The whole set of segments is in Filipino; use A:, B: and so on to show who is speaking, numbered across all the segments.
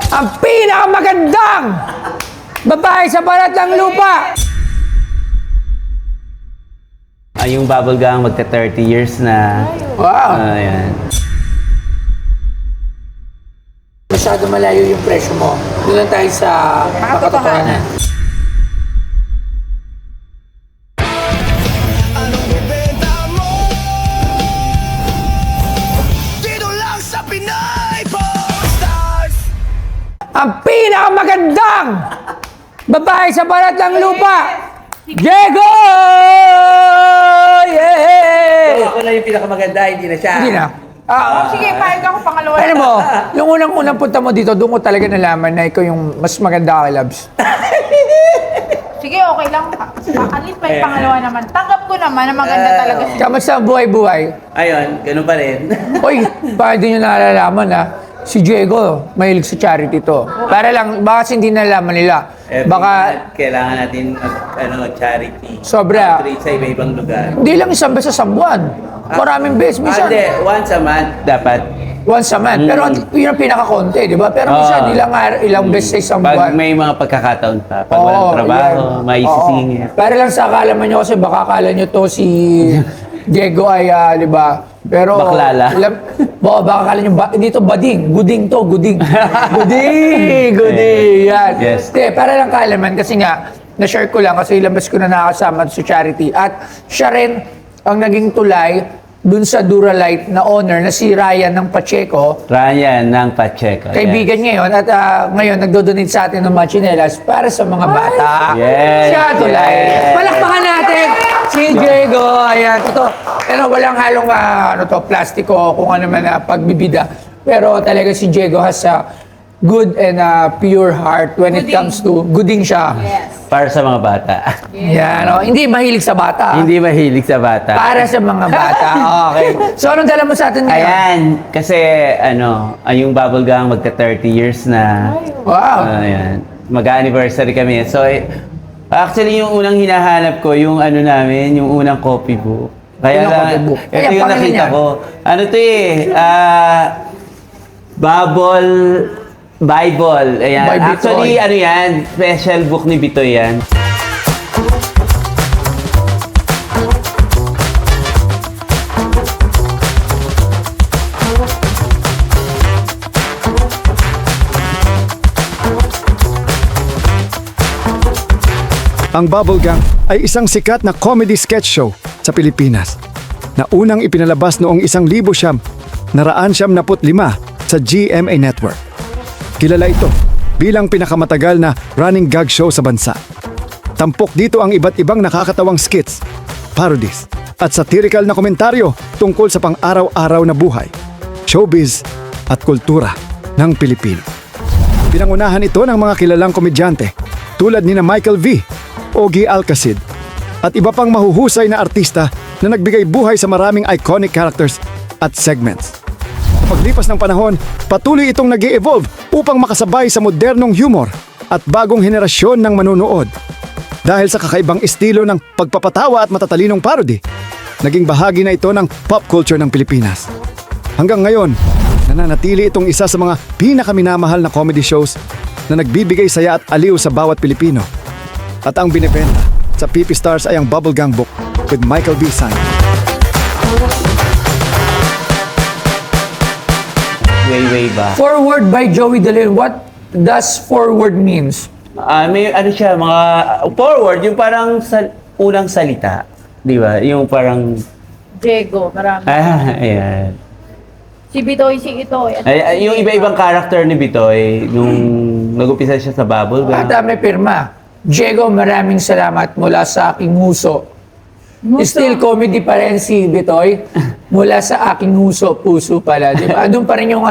A: Ang pinakamagandang babae sa balat ng lupa.
B: Yung bubble gang magta 30 years na.
A: Wow.
B: Ayan.
A: Masyado malayo yung presyo mo. Doon lang tayo sa makatotohanan.
C: Anong ibenta mo? Dito lang sa Pinay Stars.
A: Ang pinakamagandang babae sa balat ng lupa. Diego! Yeah!
D: Ako na yung pinakamaganda, hindi na siya.
A: Hindi na.
E: Sige, pahig ako pangalawa.
A: Alam mo, yung unang punta mo dito, doon ko talaga nalaman na ikaw yung mas maganda kay Labs.
E: Sige, okay lang. At least may pangalawa naman. Tanggap ko naman na maganda talaga si
A: Kamusta ang buhay-buhay?
D: Ayun, ganun pa rin.
A: Uy, para din nyo nalalaman ha, si Diego, mahilig sa charity to. Para lang, baka hindi nalalaman nila. Baka,
D: Kailangan natin charity.
A: Sobra.
D: Outreach sa iba-ibang lugar.
A: hindi lang isang beses sa buwan. Maraming beses, minsan.
D: Hindi, once a month.
B: Dapat.
A: Once a month. Pero yun ang pinaka-konti, di ba? Pero minsan, ilang beses sa isang
B: Pag
A: buwan.
B: may mga pagkakataon pa, pag
A: Oo,
B: walang trabaho,
A: yan.
B: maisisingit.
A: Oo. Para lang sa akala nyo kasi baka akala nyo to si Diego ay, di ba? Pero...
B: Baklala.
A: Baka akala nyo, dito bading. Guding to, guding. Guding. Yan.
B: Yes.
A: Hindi, para lang kaalaman kasi nga, na-share ko lang kasi ilang beses ko na nakasama sa charity. At siya rin ang naging tulay dun sa Duralite na owner na si Ryan ng Pacheco.
B: Ryan ng Pacheco.
A: Kaibigan ngayon at ngayon nagdo-donate sa atin ng mga tsinelas para sa mga bata.
B: Yes.
A: Siya tulay.
B: Yes.
A: Palakpakan natin si Diego. Ayan, ito. Pero walang halong plastiko kung ano man na pagbibida. Pero talaga si Diego has a good and pure heart when it comes to gooding siya.
E: Yes.
B: Para sa mga bata.
A: Yan, hindi mahilig sa bata.
B: Hindi mahilig sa bata.
A: Para sa mga bata. Okay. So anong dala mo sa atin ngayon?
B: Ayan, kasi yung bubble gang magta 30 years na.
A: Wow.
B: Ayan, mag-anniversary kami. So, actually yung unang hinahanap ko, yung namin, yung unang copybook. Kaya
A: Unang
B: lang,
A: copybook.
B: ito
A: Ayan,
B: yung
A: pangalan
B: nakita
A: niya.
B: ko. Ano to Bubble Bible. Ayan.
A: By Bitoy.
B: Actually, yan, special book ni Bitoy yan.
F: Ang Bubble Gang ay isang sikat na comedy sketch show sa Pilipinas na unang ipinalabas noong 1995 sa GMA Network. Kilala ito bilang pinakamatagal na running gag show sa bansa. Tampok dito ang iba't ibang nakakatawang skits, parodies at satirical na komentaryo tungkol sa pang-araw-araw na buhay, showbiz at kultura ng Pilipino. Pinangunahan ito ng mga kilalang komedyante tulad nina Michael V, Ogie Alcacid at iba pang mahuhusay na artista na nagbigay buhay sa maraming iconic characters at segments. Paglipas ng panahon, patuloy itong nag-e-evolve upang makasabay sa modernong humor at bagong henerasyon ng manunood. Dahil sa kakaibang estilo ng pagpapatawa at matatalinong parody, naging bahagi na ito ng pop culture ng Pilipinas. Hanggang ngayon, nananatili itong isa sa mga pinakaminamahal na comedy shows na nagbibigay saya at aliw sa bawat Pilipino. At ang binebenta sa PP Stars ay ang Bubble Gang Book with Michael V. Sign.
B: Way back.
A: Forward by Joey De Leon. What does forward means?
B: May siya, mga forward, yung parang unang salita. Di ba? Yung parang,
E: Diego, marami.
B: ayan.
E: Si Bitoy, si Itoy.
B: Yung iba-ibang character ni Bitoy, nung nag-upisa siya sa Bubble Gang.
A: At may pirma. Diego, maraming salamat mula sa aking huso. Still comedy pa rin si Bitoy. Mula sa aking puso pala. Di ba? Doon pa rin yung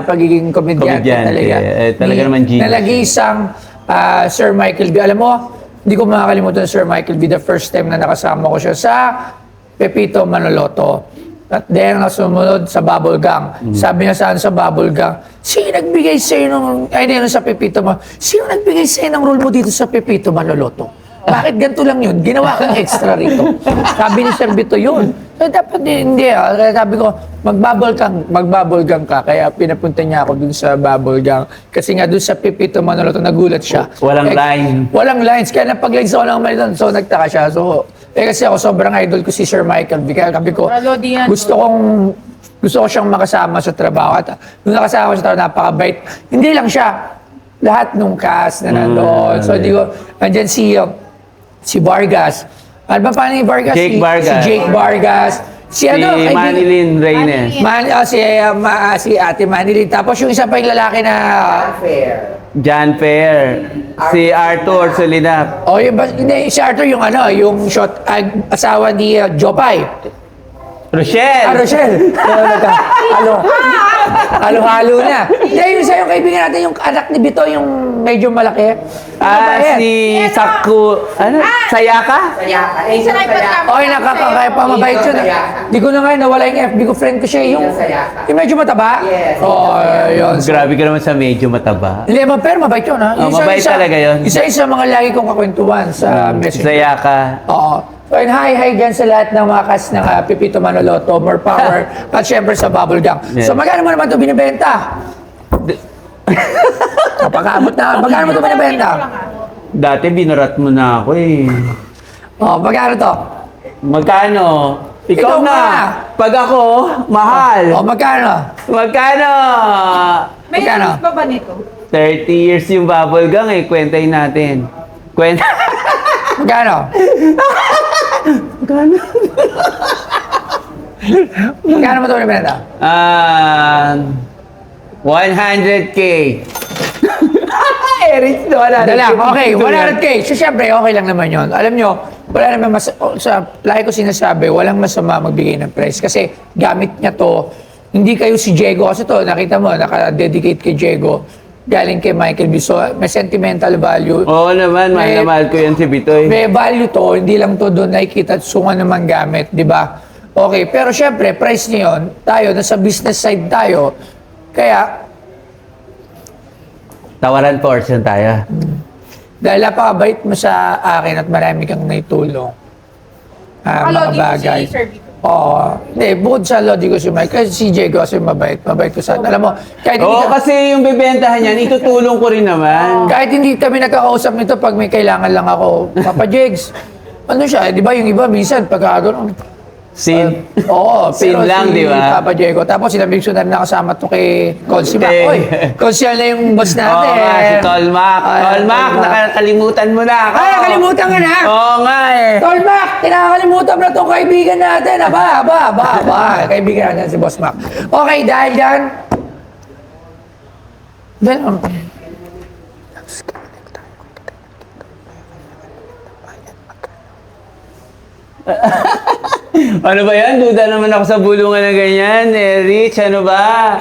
A: pagiging komedyante talaga.
B: Talaga naman genius.
A: Nalagi-isang Sir Michael B. Alam mo, hindi ko makakalimutan Sir Michael B. The first time na nakasama ko siya sa Pepito Manoloto. At then, sumunod sa Bubble Gang. Sabi niya saan sa Bubble Gang, sino nagbigay sa'yo sa Pepito sino nagbigay sa'yo ng role mo dito sa Pepito Manoloto? Bakit ganito lang yun? Ginawa kang extra rito. Sabi ni Sir Bito yun. dapat hindi Kaya sabi ko, mag-bubble gang ka. Kaya pinapunta niya ako dun sa bubble gang. Kasi nga dun sa Pepito Manaloto, nagulat siya.
B: Walang line.
A: Walang lines. Kaya napag-lines ako ng mali doon. So, nagtaka siya. So, kasi ako sobrang idol ko si Sir Michael V. Kaya sabi ko,
E: Para Lodian.
A: gusto ko siyang makasama sa trabaho. At nung nakasama ko sa trabaho, napakabait. Hindi lang siya. Lahat nung cast na nandoon. So, di ko, andyan si Vargas. Ano ba paano ni Vargas?
B: Jake Vargas.
A: Si Jake Vargas. Si kaibigan-
B: Manilyn Reynes.
A: si Ate Manilyn. Tapos yung isa pa yung lalaki na...
B: John Fair. Si Arthur Solinap.
A: Hindi, si Arthur yung yung asawa ni Jopay.
B: Rochelle.
A: Rochelle. Halo-halo na. Hindi, yung isa yung kaibigan natin, yung anak ni Bito, yung medyo malaki. Mabait.
B: Si Saku. Sayaka?
E: Isa na ipagkama.
A: Oy, nakakakaya pa, mabait yun. Di ko na ngayon, nawala yung FB ko, friend ko siya, yung medyo mataba. Yun.
B: Grabe ka naman sa medyo mataba.
A: Hindi, pero mabait yun, ha?
B: Mabait talaga yun.
A: Isa mga lagi kong kakwentuhan sa message.
B: Sayaka.
A: Oo. So, and hi dyan sa lahat ng mga cast ng Pepito Manaloto, More Power, at syempre sa Bubble Gang.
B: Yeah.
A: So, magkano mo naman ito binibenta? Magkano mo ito binibenta?
B: Dati binarat mo na ako eh.
A: Magkano to?
B: Magkano? Ikaw
A: Ikaw
B: na.
A: na.
B: Pag ako, mahal.
A: Magkano?
B: Magkano?
E: May
A: Magkano?
E: rules ba ba nito?
B: 30 years yung bubble gang eh. Kwentahin natin.
A: Magkano? Magkano mo ito binibenta?
B: 100K. Eric,
A: Dala, okay, 100K. So, syempre, okay lang naman yun. Alam nyo, wala naman lagi ko sinasabi, walang masama magbigay ng price. Kasi gamit niya to, hindi kayo si Diego. Kasi to, nakita mo, naka-dedicate kay Diego. Galing kay Michael B. So, may sentimental value.
B: Oo naman, mahal na mahal ko yan si Bitoy.
A: May value to, hindi lang to doon nakikita at sunga naman gamit, di ba? Okay, pero syempre, price niya yun, tayo, nasa business side tayo, kaya,
B: Tawaran portion tayo.
A: dahil napakabait mo sa akin at marami kang naitulong, mga
E: Lodi ko
A: bagay.
E: si Sir Vito.
A: Oo, hindi, bukod sa Lodi ko si Mike, kasi si Diego kasi mabait ko sa, alam mo, kahit hindi
B: Oo,
A: ka-
B: kasi yung bibentahan yan, itutulong ko rin naman.
A: kahit hindi kami nagkakausap nito, pag may kailangan lang ako, Papa Jegs, ano siya, di ba yung iba, minsan, pagkagano'n,
B: Sin.
A: Oo,
B: Sin
A: pero
B: lang,
A: si
B: di ba?
A: Papa Diego. Tapos sinabi ko na nakasama to kay Consi Mac.
B: Okay.
A: Oy, Consi na yung boss
B: Oo
A: natin.
B: nga, si Tolmac. Tolmac, nakakalimutan mo na ako.
A: Ay, nakalimutan ka na.
B: Oo nga eh.
A: Tolmac, kinakalimutan mo na itong kaibigan natin. Aba. Kaibigan natin si Boss Mac. Okay, dahil dyan.
B: Ano ba yan? Duda naman ako sa bulungan na ganyan. Eh, Rich, ano ba?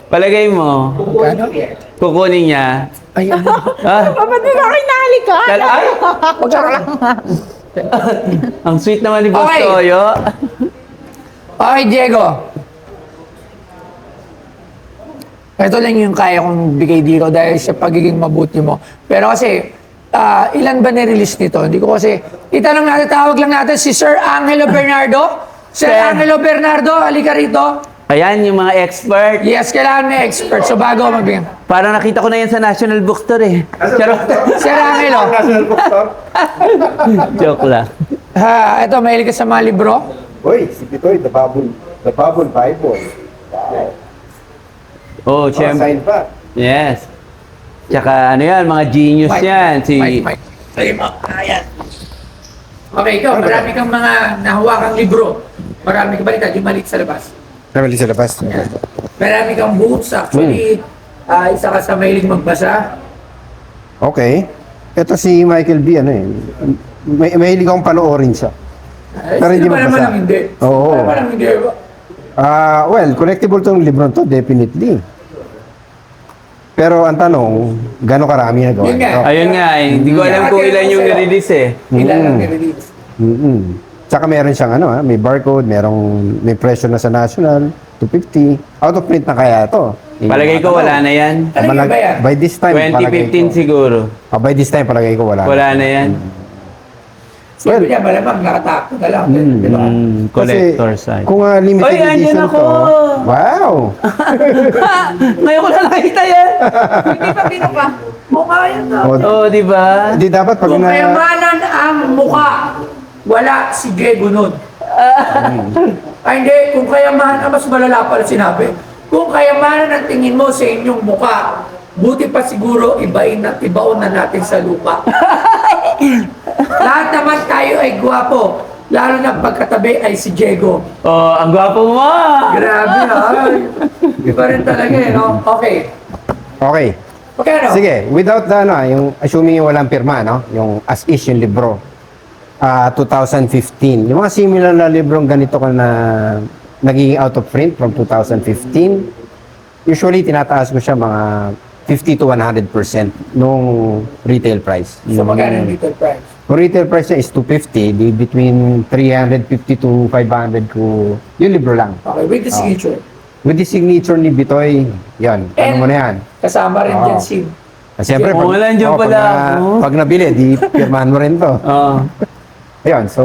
B: Palagay mo, kukunin niya.
A: Ay, ano?
B: Ah,
E: Ba't di ka kinahalikan?
B: ay, ang sweet naman ni Boss
A: Okay.
B: Toyo.
A: Okay, Diego. Ito lang yung kaya kong bigay dito dahil sa pagiging mabuti mo. Pero kasi, ilan ba nirelease nito? Hindi ko kasi, itanong natin, tawag lang natin si Sir Angelo Bernardo. Sir
B: Sir.
A: Angelo Bernardo, halika rito.
B: Ayan, yung mga expert.
A: Yes, kailangan may expert. So bago ako magbigay.
B: Parang nakita ko na yan sa National Bookstore eh. Charot.
A: Sir Angelo,
B: Joke lang.
A: ito, mahilig ka sa mga libro?
G: Uy, si Pitoy, the Bible Bible.
B: Oh, syempre.
G: Sign pa.
B: Yes. Tsaka ano yan, mga genius yan. Si...
A: Mike. Ayan. Okay, ikaw, marami kang mga nahawakang libro. Marami kang balita, di maliit sa labas.
G: Namali sa labas.
A: Marami kang books, actually. Isa ka sa mahilig magbasa.
G: Okay. Ito si Michael B. Ano eh. Mahilig akong panoorin siya. Pero hindi
A: Sino ba naman
G: magbasa.
A: ang hindi?
G: Oo.
A: Sino ba naman hindi?
G: Well, collectible tong libro to, definitely. Pero ang tanong, gano'ng karami na gawa?
A: Yun nga.
B: Ayun nga eh. Hindi ko alam kung ilan yung nirelease eh.
A: Ilan ang nirelease?
G: Tsaka meron siyang may barcode, may presyo na sa national, 250. Out of print na kaya ito.
B: Palagay ko wala na yan.
A: Ano ba yan?
G: By this time, palagay
B: 2015
G: ko.
B: siguro.
G: By this time, palagay ko wala.
B: Wala na yan.
A: Sabi niya, malamang nakatapo na lang. Di ba?
B: Collector side.
G: Kung limited
B: Oy, andyan
G: edition
B: ako!
G: to, wow!
B: Ngayon ko lang nakita yan.
E: Hindi pa binuka.
A: Mukha yan na.
B: Oo, di ba?
G: Hindi dapat pag
A: Kung
G: na...
A: kayamanan ang mukha, wala si Diego nun. Ay hindi, kung kayamanan, mas malala pala sinabi. Kung kayamanan ang tingin mo sa inyong mukha, buti pa siguro ibaon na natin sa lupa. Lahat naman tayo ay gwapo. Lalo na pagkatabi ay si Diego.
B: Oh, ang gwapo mo!
A: Grabe ay. Iba rin talaga eh, no? Okay.
G: Okay.
A: Okay, ano?
G: Sige, without the, yung assuming yung walang pirma, no? Yung as is yung libro. 2015. Yung mga similar na librong ganito ka na nagiging out of print from 2015, usually tinataas ko siya mga 50 to 100% nung retail price.
A: So magkano yung retail price?
G: Kung retail price niya is 250, di between 350 to 500 ko yung libro lang.
A: Okay, with the signature.
G: With the signature ni Bitoy, yan. Ano mo na yan?
A: Kasama rin
G: Oo.
A: dyan si...
G: Siyempre,
B: Oo, nandiyan pala ako.
G: pag nabili, di pirmahan mo rin to.
B: Oo.
G: Ayun, so,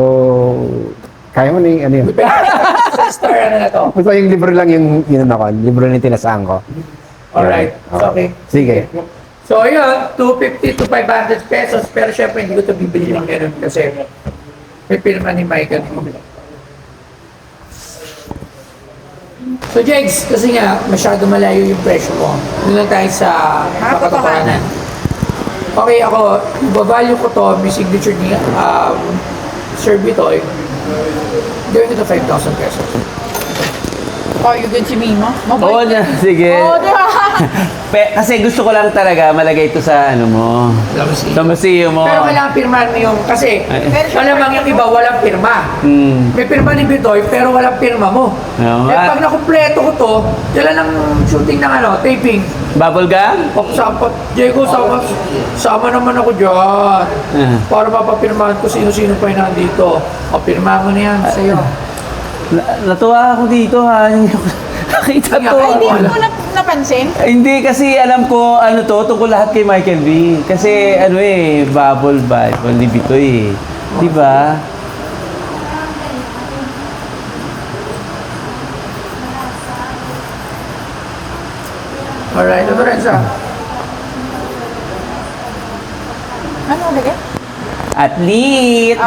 G: kaya mo na yung ano yun.
A: Sa star ano na to.
G: Basta yung libro lang yung ako, libro na yung tinasaan ko.
A: Alright, okay.
G: Sige.
A: So yun, 250 to 500 pesos. Pero syempre hindi ko ito bibili ng ganun kasi may pirma ni Michael. So Jegs, kasi nga masyado malayo yung presyo mo. Doon lang tayo sa makatotohanan. Okay, ako, ibavalue ko to, may signature ni Sir Bitoy. Gawin ko to 5,000 pesos.
E: Oh, you good si Mima?
B: Oo na, sige.
E: Oo, di ba?
B: Kasi gusto ko lang talaga malagay ito sa ano mo. Sa museum mo.
A: Pero kailangan pirmahan mo yung, kasi
B: Ay.
A: malamang yung iba walang pirma.
B: Hmm.
A: May pirma ni Bitoy, pero walang pirma mo.
B: Oo
A: Eh
B: nga.
A: pag nakumpleto ko to, dala ng shooting ng taping.
B: Bubble gum?
A: Paksapat, Diego, sama naman ako dyan. Para mapapirmahan ko sino-sino pa yung nandito. O, pirma mo na yan sa'yo.
B: Natuwa ako dito ha. Hindi ko nakita to.
A: Ay,
E: Hindi mo napansin?
B: Hindi kasi alam ko ano to, tungkol lahat kay Michael V. Kasi ano bubble Bible ni Bitoy Di ba?
A: Alright, ito rin sa.
E: Ano lagay?
B: Athlete!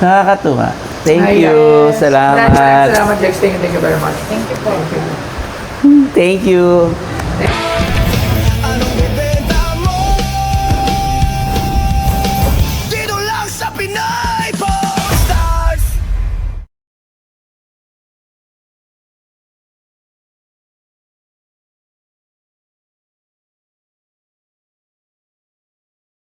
B: Nakakatuwa. Thank you. Salamat.
A: Salamat, Jex. Thank you very much.
E: Thank you po.
B: Thank you.